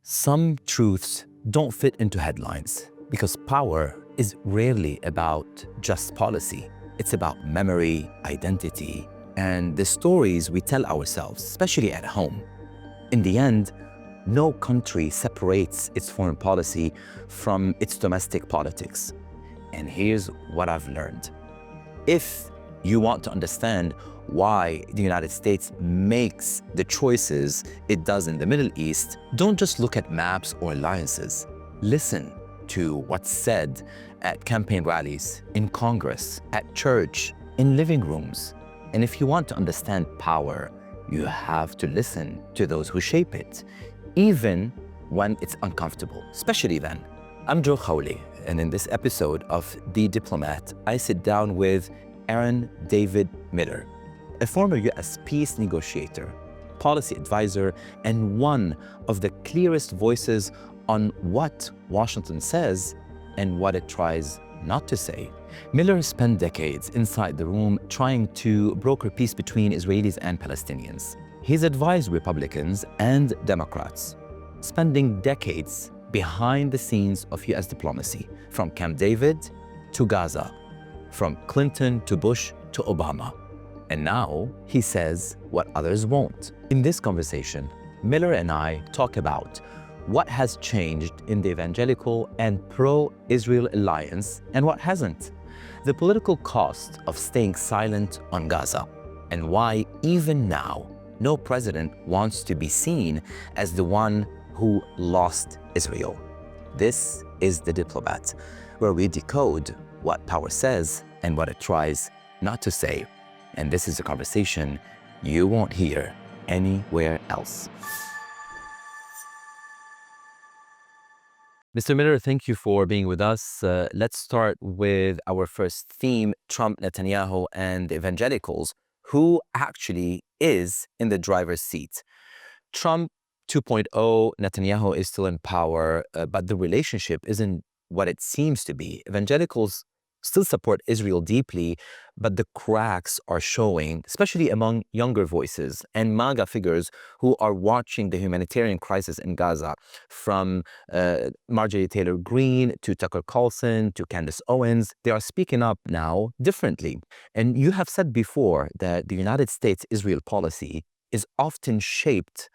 Some truths don't fit into headlines because power is rarely about just policy. It's about memory, identity, and the stories we tell ourselves, especially at home. In the end, no country separates its foreign policy from its domestic politics. And here's what I've learned. If you want to understand why the United States makes the choices it does in the Middle East, don't just look at maps or alliances. Listen to what's said at campaign rallies, in Congress, at church, in living rooms. And if you want to understand power, you have to listen to those who shape it, even when it's uncomfortable, especially then. I'm Joe Khawli, and in this episode of The Diplomat, I sit down with Aaron David Miller, a former US peace negotiator, policy advisor, and one of the clearest voices on what Washington says and what it tries not to say. Miller spent decades inside the room trying to broker peace between Israelis and Palestinians. He's advised Republicans and Democrats, spending decades behind the scenes of US diplomacy, from Camp David to Gaza, from Clinton to Bush to Obama. And now he says what others won't. In this conversation, Miller and I talk about what has changed in the evangelical and pro-Israel alliance and what hasn't, the political cost of staying silent on Gaza, and why even now, no president wants to be seen as the one who lost Israel. This is The Diplomat, where we decode what power says and what it tries not to say. And this is a conversation you won't hear anywhere else. Mr. Miller, thank you for being with us. Let's start with our first theme, Trump, Netanyahu, and the evangelicals. Who actually is in the driver's seat? Trump 2.0, Netanyahu is still in power, but the relationship isn't what it seems to be. Evangelicals still support Israel deeply, but the cracks are showing, especially among younger voices and MAGA figures who are watching the humanitarian crisis in Gaza, from Marjorie Taylor Greene to Tucker Carlson to Candace Owens. They are speaking up now differently. And you have said before that the United States-Israel policy is often shaped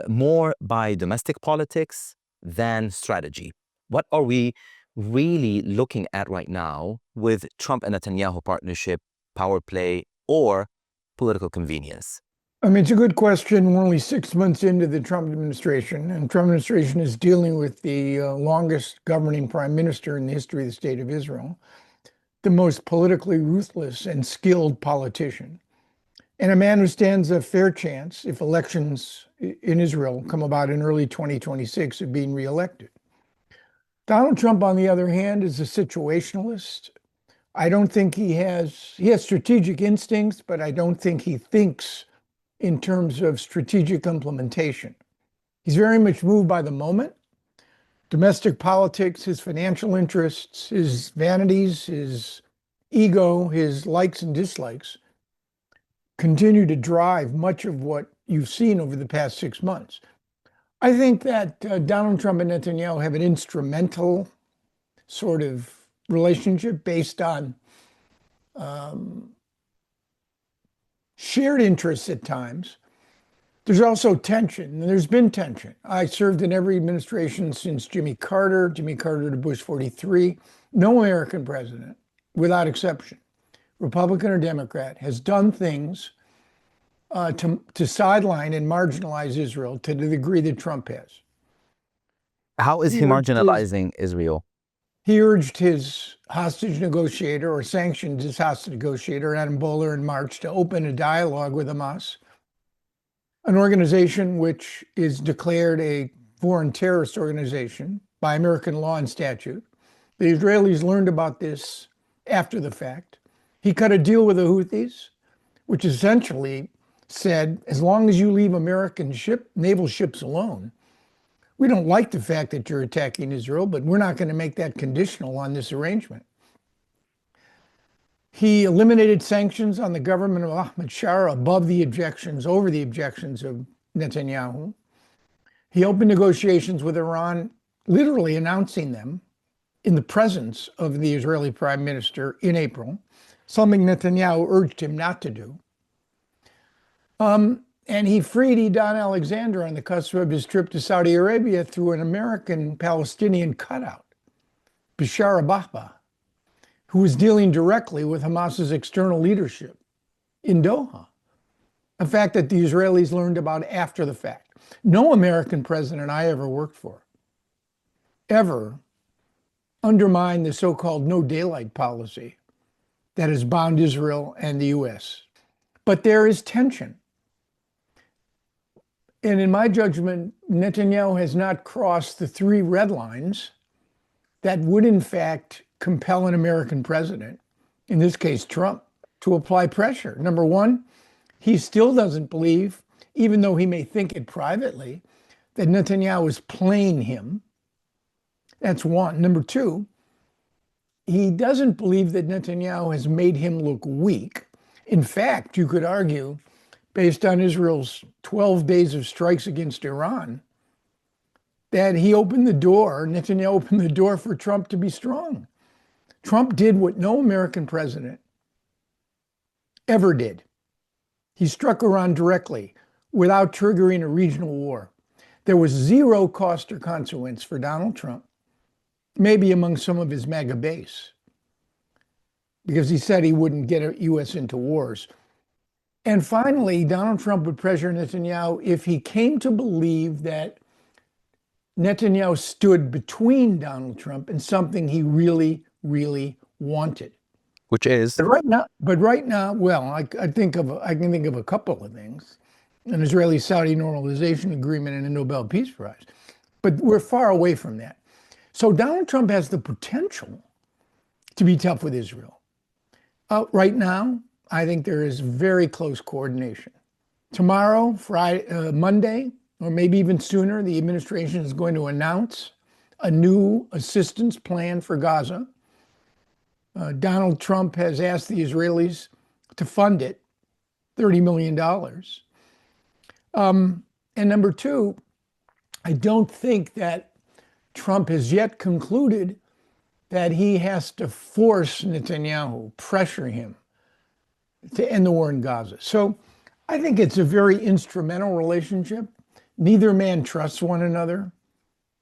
more by domestic politics than strategy. What are we really looking at right now with Trump and Netanyahu partnership, power play, or political convenience? I mean, it's a good question. We're only 6 months into the Trump administration, and Trump administration is dealing with the longest governing prime minister in the history of the state of Israel, the most politically ruthless and skilled politician, and a man who stands a fair chance, if elections in Israel come about in early 2026, of being reelected. Donald Trump, on the other hand, is a situationalist. I don't think he has strategic instincts, but I don't think he thinks in terms of strategic implementation. He's very much moved by the moment. Domestic politics, his financial interests, his vanities, his ego, his likes and dislikes continue to drive much of what you've seen over the past 6 months. I think that Donald Trump and Netanyahu have an instrumental sort of relationship based on shared interests at times. There's also tension, and there's been tension. I served in every administration since Jimmy Carter to Bush 43. No American president, without exception, Republican or Democrat, has done things to sideline and marginalize Israel to the degree that Trump has. How is he marginalizing Israel? He urged his hostage negotiator, or sanctioned his hostage negotiator, Adam Boehler, in March to open a dialogue with Hamas, an organization which is declared a foreign terrorist organization by American law and statute. The Israelis learned about this after the fact. He cut a deal with the Houthis, which essentially said, as long as you leave American naval ships alone, we don't like the fact that you're attacking Israel, but we're not going to make that conditional on this arrangement. He eliminated sanctions on the government of Ahmed Shara over the objections of Netanyahu. He opened negotiations with Iran, literally announcing them in the presence of the Israeli prime minister in April, something Netanyahu urged him not to do. And he freed Edan Alexander on the cusp of his trip to Saudi Arabia through an American-Palestinian cutout, Bashar Abahba, who was dealing directly with Hamas's external leadership in Doha, a fact that the Israelis learned about after the fact. No American president I ever worked for ever undermined the so-called no daylight policy that has bound Israel and the US. But there is tension. And in my judgment, Netanyahu has not crossed the 3 red lines that would in fact compel an American president, in this case Trump, to apply pressure. Number one, he still doesn't believe, even though he may think it privately, that Netanyahu is playing him. That's one. Number two, he doesn't believe that Netanyahu has made him look weak. In fact, you could argue, based on Israel's 12 days of strikes against Iran, that he opened the door, Netanyahu opened the door for Trump to be strong. Trump did what no American president ever did. He struck Iran directly without triggering a regional war. There was zero cost or consequence for Donald Trump, maybe among some of his MAGA base, because he said he wouldn't get the US into wars. And finally, Donald Trump would pressure Netanyahu if he came to believe that Netanyahu stood between Donald Trump and something he really, really wanted. Which is? But right now, well, I can think of a couple of things: an Israeli-Saudi normalization agreement and a Nobel Peace Prize. But we're far away from that. So Donald Trump has the potential to be tough with Israel. Right now, I think there is very close coordination. Tomorrow, Monday, or maybe even sooner, the administration is going to announce a new assistance plan for Gaza. Donald Trump has asked the Israelis to fund it, $30 million. And number two, I don't think that Trump has yet concluded that he has to force Netanyahu, pressure him to end the war in Gaza. So I think it's a very instrumental relationship. Neither man trusts one another.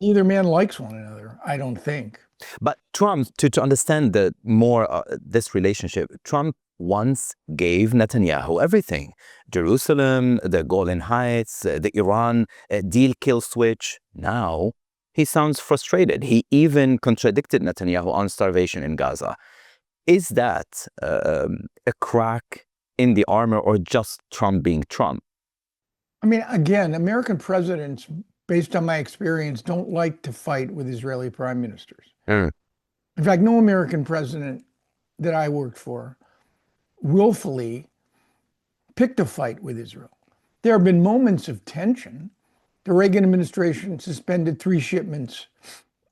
Neither man likes one another, I don't think. But Trump, to understand this relationship, Trump once gave Netanyahu everything: Jerusalem, the Golan Heights, the Iran deal kill switch. Now he sounds frustrated. He even contradicted Netanyahu on starvation in Gaza. Is that a crack in the armor, or just Trump being Trump? I mean, again, American presidents, based on my experience, don't like to fight with Israeli prime ministers. In fact, no American president that I worked for willfully picked a fight with Israel. There have been moments of tension. The Reagan administration suspended 3 shipments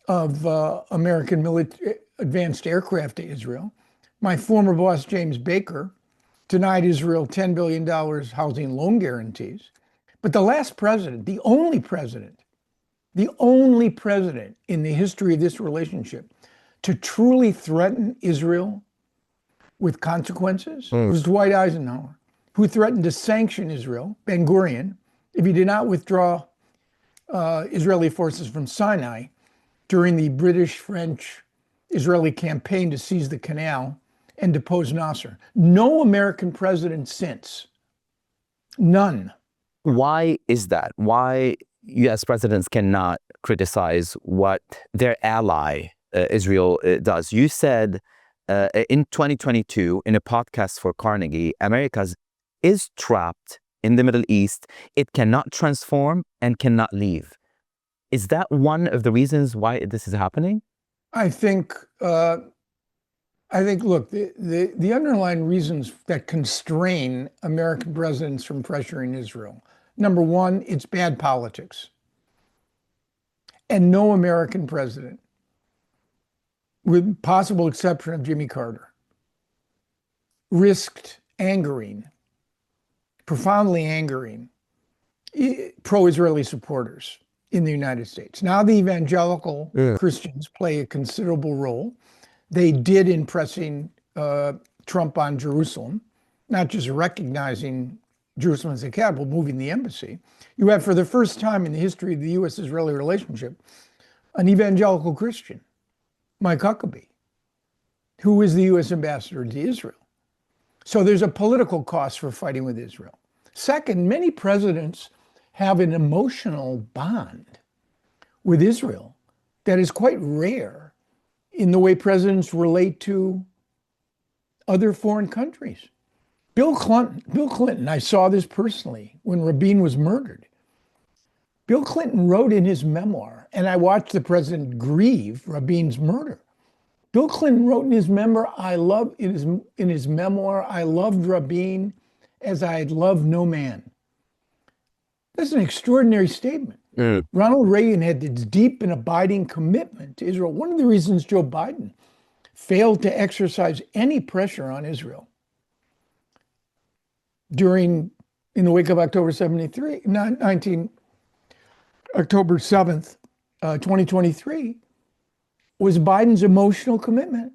of American advanced aircraft to Israel. My former boss, James Baker, denied Israel $10 billion housing loan guarantees. But the last president, the only president in the history of this relationship to truly threaten Israel with consequences was Dwight Eisenhower, who threatened to sanction Israel, Ben-Gurion, if he did not withdraw Israeli forces from Sinai during the British-French-Israeli campaign to seize the canal and depose Nasser. No American president since. None. Why is that? Why US presidents cannot criticize what their ally, Israel, does? You said in 2022, in a podcast for Carnegie, America is trapped in the Middle East. It cannot transform and cannot leave. Is that one of the reasons why this is happening? I think, look, the underlying reasons that constrain American presidents from pressuring Israel. Number one, it's bad politics. And no American president, with possible exception of Jimmy Carter, risked profoundly angering pro-Israeli supporters in the United States. Now the evangelical Christians play a considerable role. They did in pressing Trump on Jerusalem, not just recognizing Jerusalem as the capital, moving the embassy. You have, for the first time in the history of the U.S.-Israeli relationship, an evangelical Christian, Mike Huckabee, who is the U.S. ambassador to Israel. So there's a political cost for fighting with Israel. Second, many presidents have an emotional bond with Israel that is quite rare in the way presidents relate to other foreign countries. Bill Clinton, I saw this personally when Rabin was murdered. Bill Clinton wrote in his memoir, and I watched the president grieve Rabin's murder. Bill Clinton wrote in his memoir, I loved Rabin as I had loved no man. That's an extraordinary statement. Ronald Reagan had this deep and abiding commitment to Israel. One of the reasons Joe Biden failed to exercise any pressure on Israel in the wake of October 7th, 2023, was Biden's emotional commitment.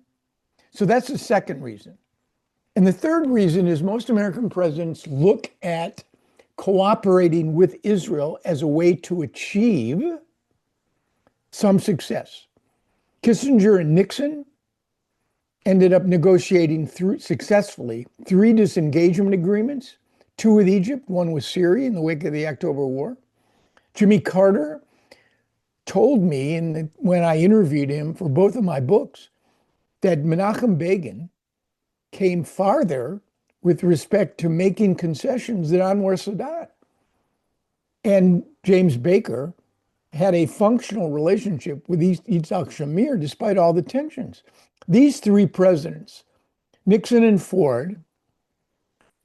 So that's the second reason. And the third reason is most American presidents look at cooperating with Israel as a way to achieve some success. Kissinger and Nixon ended up negotiating successfully 3 disengagement agreements, 2 with Egypt, 1 with Syria in the wake of the October War. Jimmy Carter told me when I interviewed him for both of my books that Menachem Begin came farther with respect to making concessions than Anwar Sadat. And James Baker had a functional relationship with Yitzhak Shamir despite all the tensions. These 3 presidents, Nixon and Ford,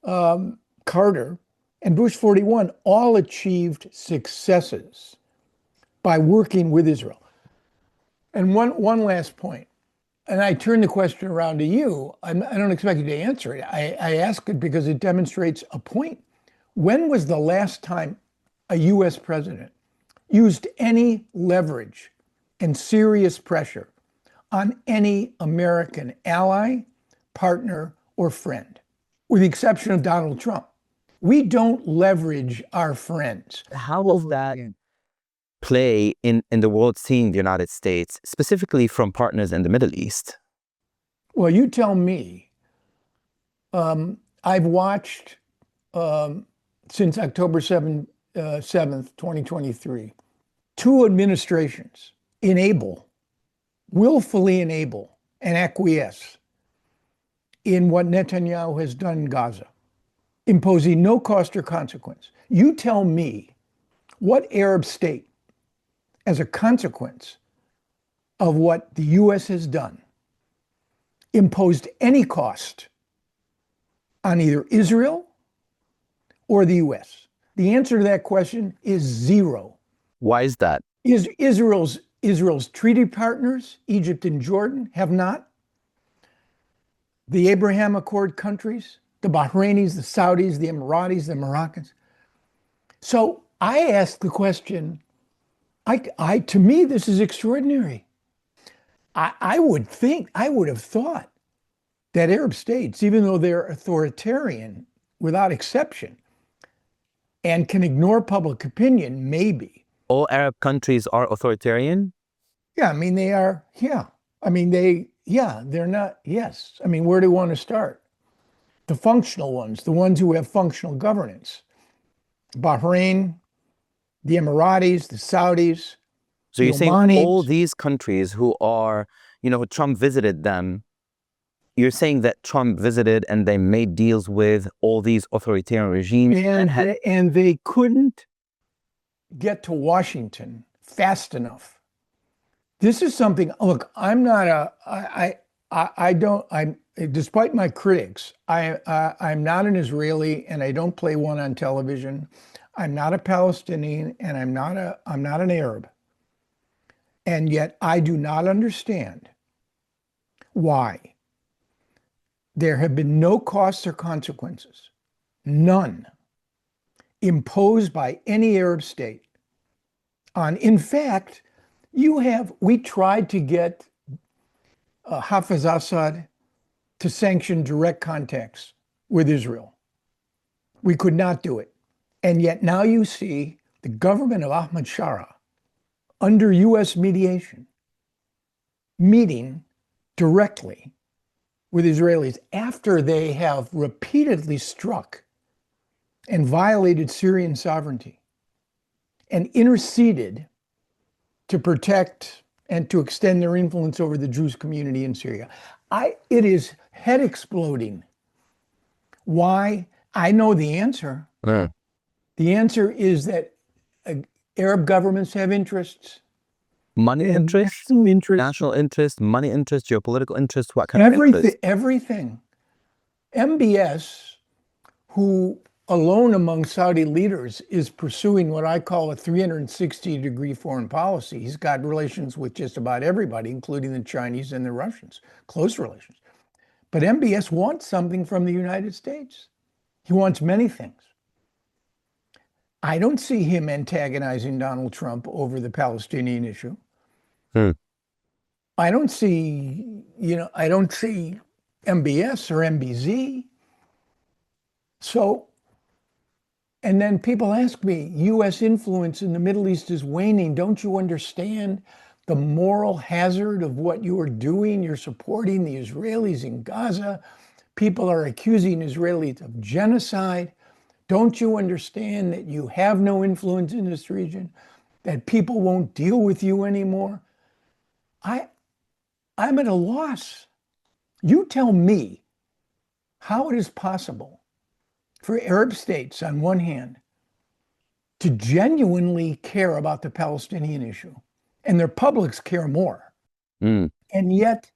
Carter, and Bush 41, all achieved successes by working with Israel. And one last point, and I turn the question around to you. I don't expect you to answer it. I ask it because it demonstrates a point. When was the last time a U.S. president used any leverage and serious pressure on any American ally, partner, or friend, with the exception of Donald Trump? We don't leverage our friends. How will that play in the world scene, the United States, specifically from partners in the Middle East? Well, you tell me. I've watched since October 7th, 2023, 2 administrations willfully enable and acquiesce in what Netanyahu has done in Gaza, imposing no cost or consequence. You tell me what Arab state, as a consequence of what the U.S. has done, imposed any cost on either Israel or the U.S. The answer to that question is 0. Why is that? Israel's treaty partners, Egypt and Jordan, have not. The Abraham Accord countries, the Bahrainis, the Saudis, the Emiratis, the Moroccans. So I ask the question, to me, this is extraordinary. I would have thought that Arab states, even though they're authoritarian without exception and can ignore public opinion, maybe. All Arab countries are authoritarian? Yeah, I mean, they are, yeah. I mean, they're not, yes. I mean, where do you want to start? The functional ones, the ones who have functional governance. Bahrain, the Emiratis, the Saudis. So you're saying all these countries who are, Trump visited them, you're saying that Trump visited and they made deals with all these authoritarian regimes. And they couldn't get to Washington fast enough. This is something, look, despite my critics, I'm not an Israeli and I don't play one on television. I'm not a Palestinian and I'm not an Arab. And yet I do not understand why there have been no costs or consequences, none, imposed by any Arab state In fact, we tried to get Hafiz Assad to sanction direct contacts with Israel. We could not do it. And yet now you see the government of Ahmad Shara, under US mediation, meeting directly with Israelis after they have repeatedly struck and violated Syrian sovereignty and interceded to protect and to extend their influence over the Jewish community in Syria. It is head exploding. Why? I know the answer. The answer is that Arab governments have interests. Money interest, national interest, money interest, geopolitical interest, what kind of interest? Everything. MBS, who alone among Saudi leaders is pursuing what I call a 360-degree foreign policy. He's got relations with just about everybody, including the Chinese and the Russians, close relations. But MBS wants something from the United States. He wants many things. I don't see him antagonizing Donald Trump over the Palestinian issue. I don't see MBS or MBZ. So, and then people ask me, US influence in the Middle East is waning. Don't you understand the moral hazard of what you are doing? You're supporting the Israelis in Gaza. People are accusing Israelis of genocide. Don't you understand that you have no influence in this region? That people won't deal with you anymore? I'm at a loss. You tell me how it is possible for Arab states, on one hand, to genuinely care about the Palestinian issue, and their publics care more. And yet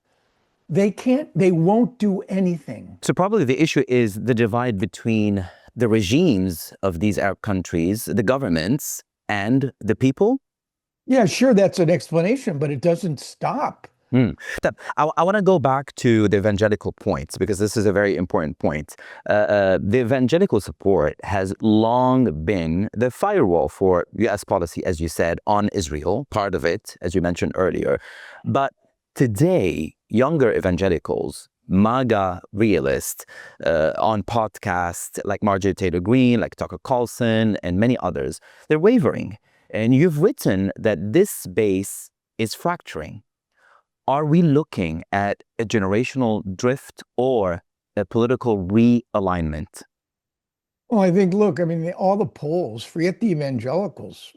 they won't do anything. So probably the issue is the divide between the regimes of these Arab countries, the governments, and the people? Yeah, sure, that's an explanation, but it doesn't stop. I want to go back to the evangelical points, because this is a very important point. The evangelical support has long been the firewall for US policy, as you said, on Israel, part of it, as you mentioned earlier. But today, younger evangelicals, MAGA realists, on podcasts like Marjorie Taylor Greene, like Tucker Carlson, and many others, they're wavering. And you've written that this base is fracturing. Are we looking at a generational drift or a political realignment? Well, I think, look, all the polls, forget the evangelicals,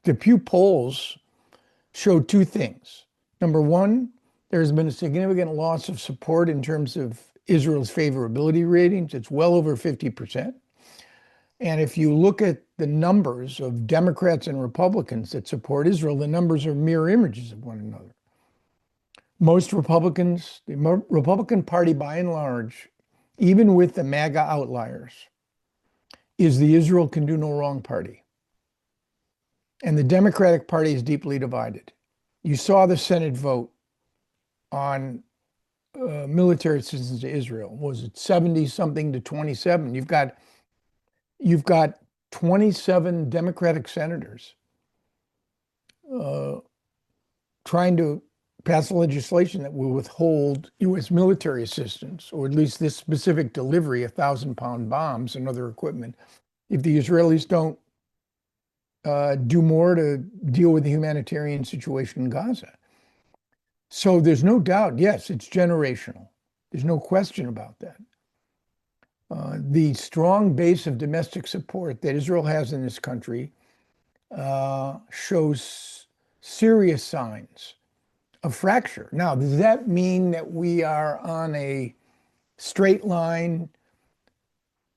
the Pew polls show two things. Number one, there's been a significant loss of support in terms of Israel's favorability ratings. It's well over 50%. And if you look at the numbers of Democrats and Republicans that support Israel, the numbers are mirror images of one another. Most Republicans, the Republican Party by and large, even with the MAGA outliers, is the Israel can do no wrong party. And the Democratic Party is deeply divided. You saw the Senate vote on military assistance to Israel. Was it 70-something to 27? You've got 27 Democratic senators trying to pass legislation that will withhold U.S. military assistance, or at least this specific delivery of 1,000-pound bombs and other equipment, if the Israelis don't do more to deal with the humanitarian situation in Gaza. So there's no doubt, yes, it's generational. There's no question about that. The strong base of domestic support that Israel has in this country shows serious signs of fracture. Now, does that mean that we are on a straight line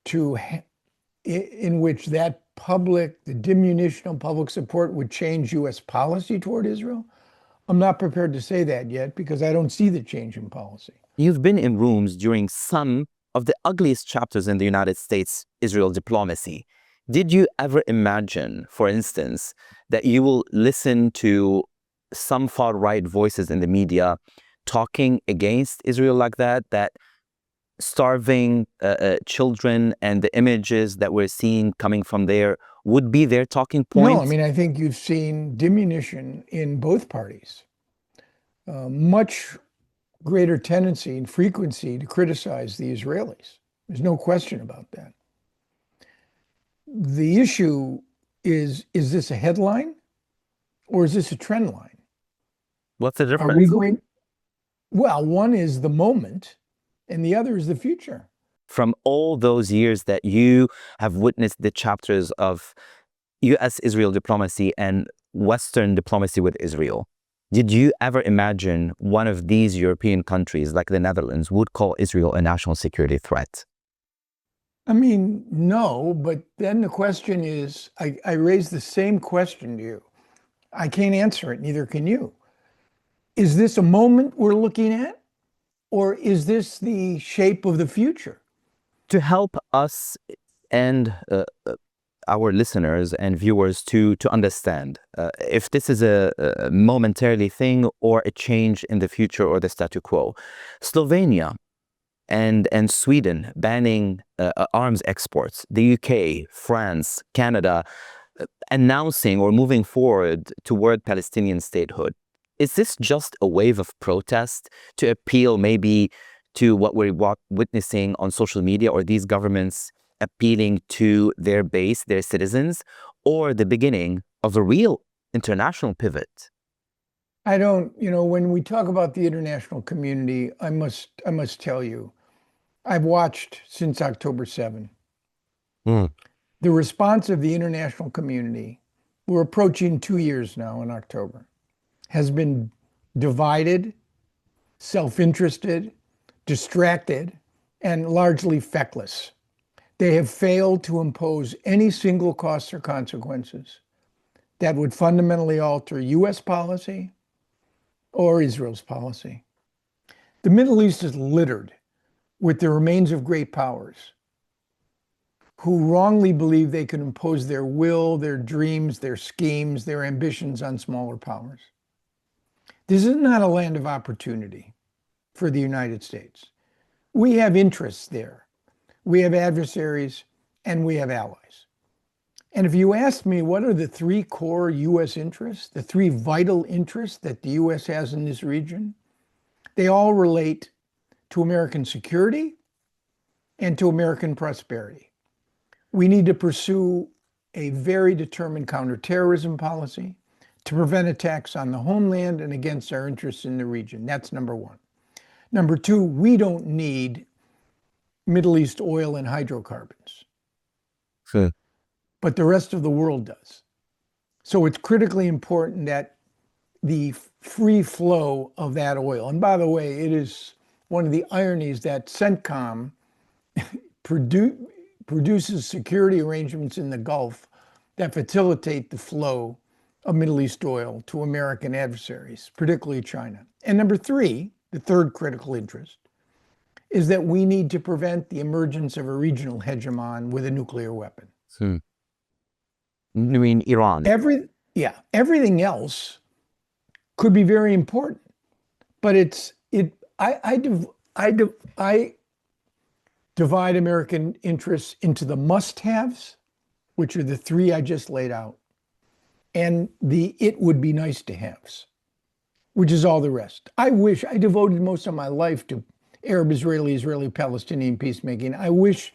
in which the diminution of public support would change U.S. policy toward Israel? I'm not prepared to say that yet, because I don't see the change in policy. You've been in rooms during some of the ugliest chapters in the United States-Israel diplomacy. Did you ever imagine, for instance, that you will listen to some far-right voices in the media talking against Israel like that starving children and the images that we're seeing coming from there would be their talking No, point? I mean, I think you've seen diminution in both parties. Much greater tendency and frequency to criticize the Israelis. There's no question about that. The issue is this a headline or is this a trend line? What's the Are we difference? going, well, one is the moment and the other is the future. From all those years that you have witnessed the chapters of US-Israel diplomacy and Western diplomacy with Israel, did you ever imagine one of these European countries, like the Netherlands, would call Israel a national security threat? I mean, no, but then the question is, I raise the same question to you. I can't answer it, neither can you. Is this a moment we're looking at, or is this the shape of the future? To help us and our listeners and viewers to understand if this is a momentarily thing or a change in the future or the statu quo. Slovenia and Sweden banning arms exports, the UK, France, Canada announcing or moving forward toward Palestinian statehood. Is this just a wave of protest to appeal maybe to what we're witnessing on social media, or these governments appealing to their base, their citizens, or the beginning of a real international pivot? I don't, when we talk about the international community, I must tell you, I've watched since October 7. The response of the international community, we're approaching 2 years now in October, has been divided, self-interested, distracted, and largely feckless. They have failed to impose any single costs or consequences that would fundamentally alter US policy or Israel's policy. The Middle East is littered with the remains of great powers who wrongly believe they can impose their will, their dreams, their schemes, their ambitions on smaller powers. This is not a land of opportunity for the United States. We have interests there. We have adversaries and we have allies. And if you ask me what are the three core US interests, the three vital interests that the US has in this region, they all relate to American security and to American prosperity. We need to pursue a very determined counterterrorism policy to prevent attacks on the homeland and against our interests in the region. That's number one. Number two, we don't need Middle East oil and hydrocarbons, but the rest of the world does. So it's critically important that the free flow of that oil, and by the way, it is one of the ironies that CENTCOM produces security arrangements in the Gulf that facilitate the flow of Middle East oil to American adversaries, particularly China. And number three, the third critical interest, is that we need to prevent the emergence of a regional hegemon with a nuclear weapon. You mean Iran? Everything else could be very important, but I divide American interests into the must-haves, which are the three I just laid out, and the it would be nice to haves, which is all the rest. I devoted most of my life to Arab-Israeli, Israeli-Palestinian peacemaking. I wish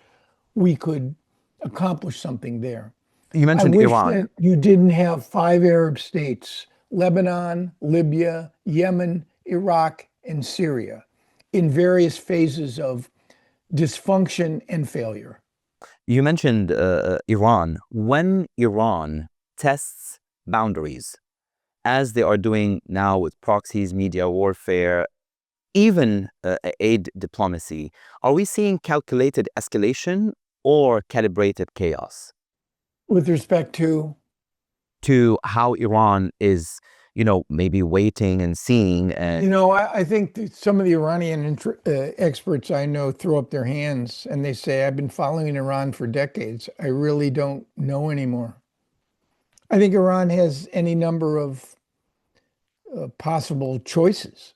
we could accomplish something there. You mentioned Iran. I wish that you didn't have 5 Arab states, Lebanon, Libya, Yemen, Iraq, and Syria, in various phases of dysfunction and failure. You mentioned Iran. When Iran tests boundaries, as they are doing now with proxies, media warfare, even aid diplomacy, are we seeing calculated escalation or calibrated chaos? With respect to how Iran is, maybe waiting and seeing. And I think that some of the Iranian experts I know throw up their hands and they say, I've been following Iran for decades. I really don't know anymore. I think Iran has any number of possible choices.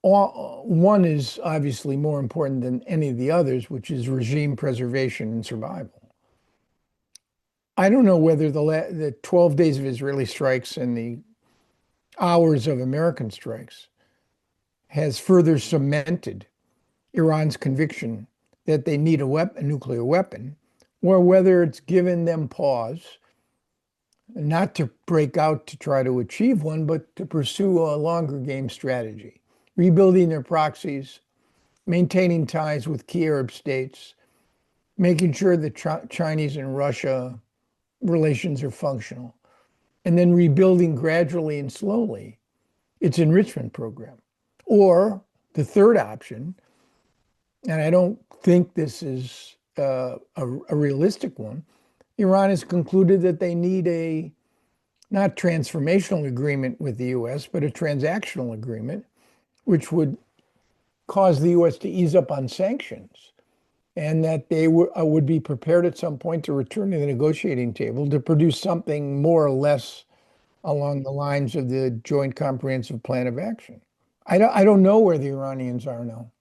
One is obviously more important than any of the others, which is regime preservation and survival. I don't know whether the 12 days of Israeli strikes and the hours of American strikes has further cemented Iran's conviction that they need a nuclear weapon, or whether it's given them pause, not to break out to try to achieve one, but to pursue a longer game strategy, rebuilding their proxies, maintaining ties with key Arab states, making sure the Chinese and Russia relations are functional, and then rebuilding gradually and slowly its enrichment program. Or the third option, and I don't think this is a realistic one, Iran has concluded that they need a not transformational agreement with the US, but a transactional agreement, which would cause the US to ease up on sanctions, and that they would be prepared at some point to return to the negotiating table to produce something more or less along the lines of the Joint Comprehensive Plan of Action. I don't know where the Iranians are now.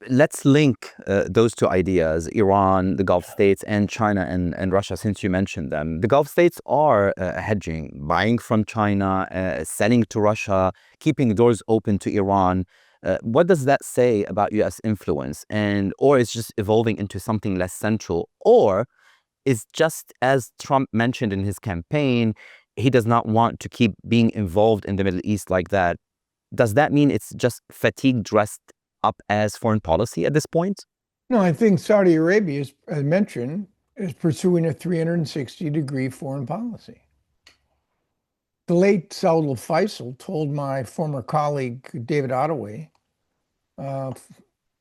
Let's link those two ideas, Iran, the Gulf states, and China and Russia, since you mentioned them. The Gulf states are hedging, buying from China, selling to Russia, keeping doors open to Iran. What does that say about US influence? Or it's just evolving into something less central? Or is just as Trump mentioned in his campaign, he does not want to keep being involved in the Middle East like that. Does that mean it's just fatigue dressed up as foreign policy at this point? No, I think Saudi Arabia, as I mentioned, is pursuing a 360-degree foreign policy. The late Saud al-Faisal told my former colleague, David Ottaway, who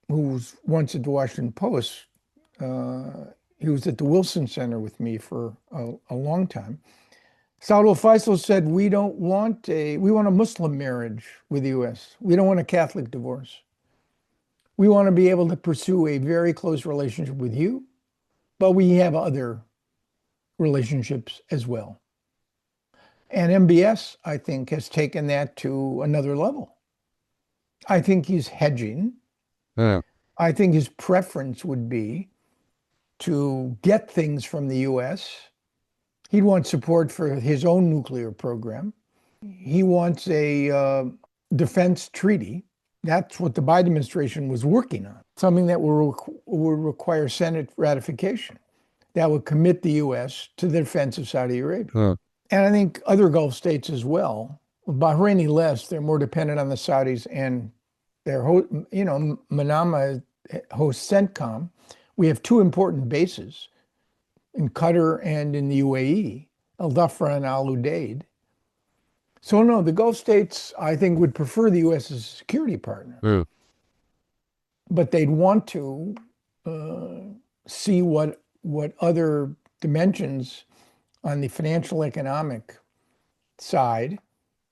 was once at the Washington Post, he was at the Wilson Center with me for a long time. Saud al-Faisal said, we want a Muslim marriage with the US. We don't want a Catholic divorce. We want to be able to pursue a very close relationship with you, but we have other relationships as well. And MBS, I think, has taken that to another level. I think he's hedging. Yeah. I think his preference would be to get things from the US. He'd want support for his own nuclear program. He wants a defense treaty. That's what the Biden administration was working on, something that will require Senate ratification, that would commit the US to the defense of Saudi Arabia. Huh. And I think other Gulf states as well. Bahraini less, they're more dependent on the Saudis and their, Manama hosts CENTCOM. We have two important bases in Qatar and in the UAE, Al Dhafra and Al Udeid. So no, the Gulf states, I think, would prefer the U.S. as a security partner. Mm. But they'd want to see what other dimensions on the financial economic side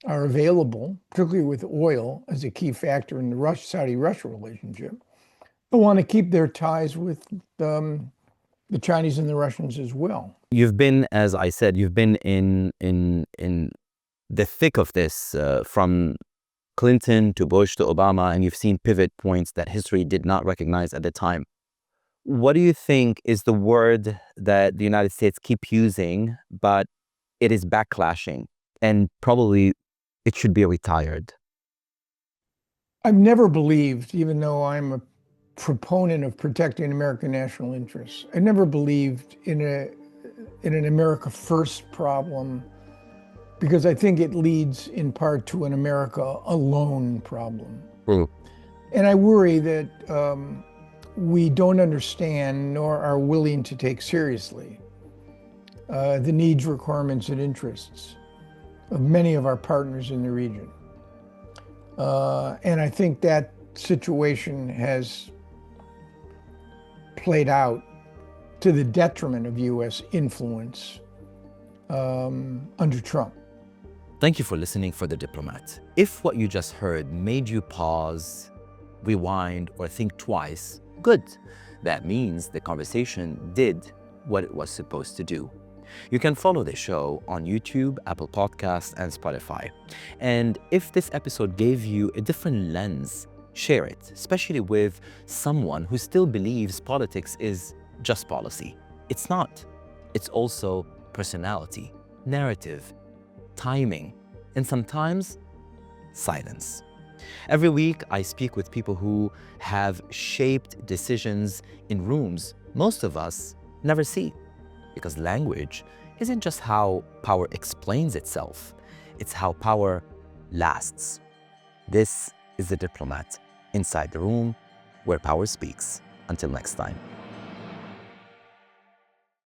are available, particularly with oil as a key factor in the Saudi-Russia relationship. They want to keep their ties with the Chinese and the Russians as well. You've been, as I said, you've been in the thick of this, from Clinton to Bush to Obama, and you've seen pivot points that history did not recognize at the time. What do you think is the word that the United States keep using, but it is backlashing, and probably it should be retired? I've never believed, even though I'm a proponent of protecting American national interests, I never believed in an America First problem, because I think it leads in part to an America Alone problem. Mm. And I worry that we don't understand nor are willing to take seriously the needs, requirements, and interests of many of our partners in the region. And I think that situation has played out to the detriment of U.S. influence under Trump. Thank you for listening for The Diplomat. If what you just heard made you pause, rewind, or think twice, good. That means the conversation did what it was supposed to do. You can follow the show on YouTube, Apple Podcasts, and Spotify. And if this episode gave you a different lens, share it, especially with someone who still believes politics is just policy. It's not. It's also personality, narrative, timing, and sometimes silence. Every week, I speak with people who have shaped decisions in rooms most of us never see. Because language isn't just how power explains itself, it's how power lasts. This is The Diplomat, inside the room where power speaks. Until next time.